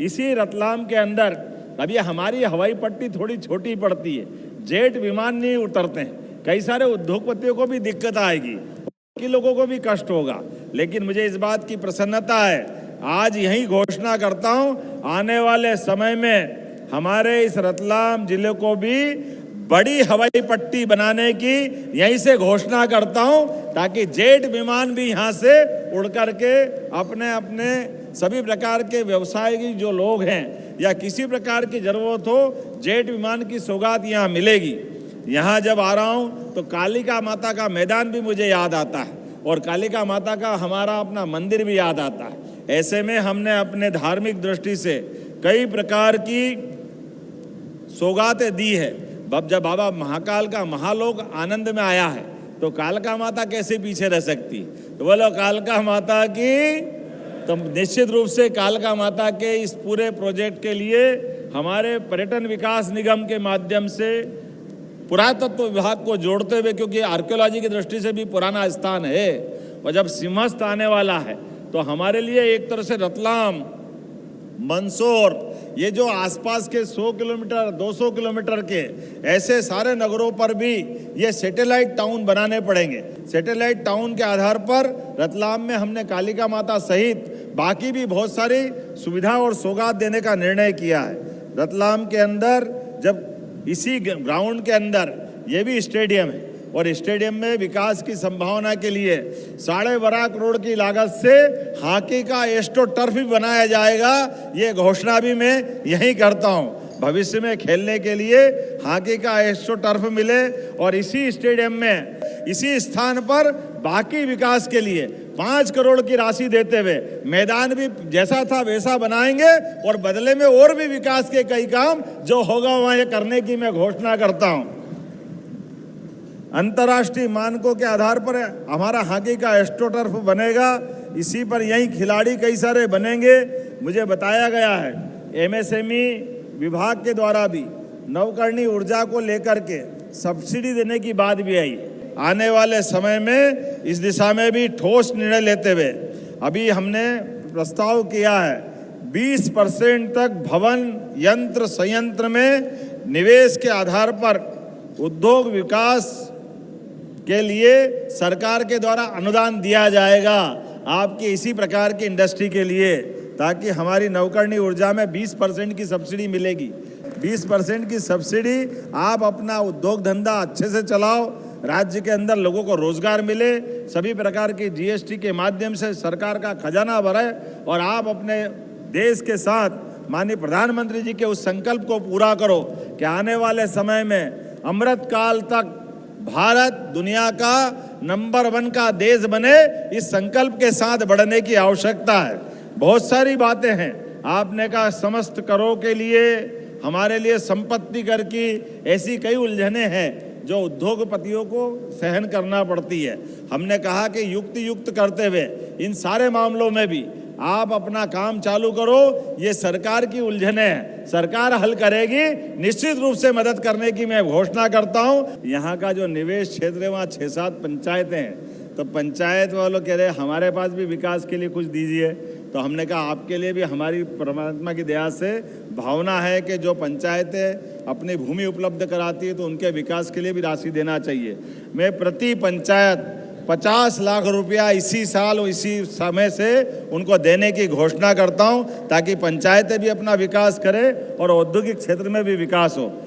इसी रतलाम के अंदर अब ये हमारी हवाई पट्टी थोड़ी छोटी पड़ती है, जेट विमान नहीं उतरते हैं, कई सारे उद्योगपतियों को भी दिक्कत आएगी, कि लोगों को भी कष्ट होगा। लेकिन मुझे इस बात की प्रसन्नता है, आज यही घोषणा करता हूं, आने वाले समय में हमारे इस रतलाम जिले को भी बड़ी हवाई पट्टी बनाने की यहीं से घोषणा करता हूं, ताकि जेट विमान भी यहां से उड़ करके अपने अपने सभी प्रकार के व्यवसाय की जो लोग हैं या किसी प्रकार की जरूरत हो, जेट विमान की सौगात यहाँ मिलेगी। यहाँ जब आ रहा हूँ तो कालिका माता का मैदान भी मुझे याद आता है और कालिका माता का हमारा अपना मंदिर भी याद आता है। ऐसे में हमने अपने धार्मिक दृष्टि से कई प्रकार की सौगातें दी है। जब बाबा महाकाल का महालोक आनंद में आया है तो कालिका माता कैसे पीछे रह सकती? तो बोलो कालिका माता की। तो निश्चित रूप से कालिका माता के इस पूरे प्रोजेक्ट के लिए हमारे पर्यटन विकास निगम के माध्यम से पुरातत्व विभाग को जोड़ते हुए, क्योंकि आर्कियोलॉजी की दृष्टि से भी पुराना स्थान है और जब सिंहस्थ आने वाला है तो हमारे लिए एक तरह से रतलाम, मंदसौर, ये जो आसपास के 100 किलोमीटर 200 किलोमीटर के ऐसे सारे नगरों पर भी ये सैटेलाइट टाउन बनाने पड़ेंगे। सैटेलाइट टाउन के आधार पर रतलाम में हमने कालिका माता सहित बाकी भी बहुत सारी सुविधा और सौगात देने का निर्णय किया है। रतलाम के अंदर जब इसी ग्राउंड के अंदर ये भी स्टेडियम है और स्टेडियम में विकास की संभावना के लिए 12.5 करोड़ की लागत से हॉकी का एस्ट्रो टर्फ भी बनाया जाएगा। ये घोषणा भी मैं यही करता हूँ, भविष्य में खेलने के लिए हॉकी का एस्ट्रो टर्फ मिले और इसी स्टेडियम में इसी स्थान पर बाकी विकास के लिए 5 करोड़ की राशि देते हुए मैदान भी जैसा था वैसा बनाएंगे और बदले में और भी विकास के कई काम जो होगा वहाँ ये करने की मैं घोषणा करता हूँ। अंतर्राष्ट्रीय मानकों के आधार पर हमारा हॉकी का एस्ट्रो टर्फ बनेगा, इसी पर यही खिलाड़ी कई सारे बनेंगे। मुझे बताया गया है एमएसएमई विभाग के द्वारा भी नवकरणीय ऊर्जा को लेकर के सब्सिडी देने की बात भी आई। आने वाले समय में इस दिशा में भी ठोस निर्णय लेते हुए अभी हमने प्रस्ताव किया है 20% तक भवन यंत्र संयंत्र में निवेश के आधार पर उद्योग विकास के लिए सरकार के द्वारा अनुदान दिया जाएगा आपकी इसी प्रकार की इंडस्ट्री के लिए, ताकि हमारी नवकरणीय ऊर्जा में 20% की सब्सिडी मिलेगी। 20% की सब्सिडी आप अपना उद्योग धंधा अच्छे से चलाओ, राज्य के अंदर लोगों को रोजगार मिले, सभी प्रकार की जीएसटी के माध्यम से सरकार का खजाना भरे और आप अपने देश के साथ माननीय प्रधानमंत्री जी के उस संकल्प को पूरा करो कि आने वाले समय में अमृत काल तक भारत दुनिया का नंबर 1 का देश बने। इस संकल्प के साथ बढ़ने की आवश्यकता है। बहुत सारी बातें हैं, आपने कहा समस्त करों के लिए हमारे लिए संपत्ति कर की ऐसी कई उलझनें हैं जो उद्योगपतियों को सहन करना पड़ती है। हमने कहा कि युक्त करते हुए इन सारे मामलों में भी आप अपना काम चालू करो, ये सरकार की उलझनें हैं, सरकार हल करेगी। निश्चित रूप से मदद करने की मैं घोषणा करता हूँ। यहाँ का जो निवेश क्षेत्र है वहाँ 6-7 पंचायतें हैं, तो पंचायत वालों कह रहे हमारे पास भी विकास के लिए कुछ दीजिए। तो हमने कहा आपके लिए भी हमारी परमात्मा की दया से भावना है कि जो पंचायतें अपनी भूमि उपलब्ध कराती है तो उनके विकास के लिए भी राशि देना चाहिए। मैं प्रति पंचायत 50 लाख रुपया इसी साल और इसी समय से उनको देने की घोषणा करता हूं, ताकि पंचायतें भी अपना विकास करें और औद्योगिक क्षेत्र में भी विकास हो।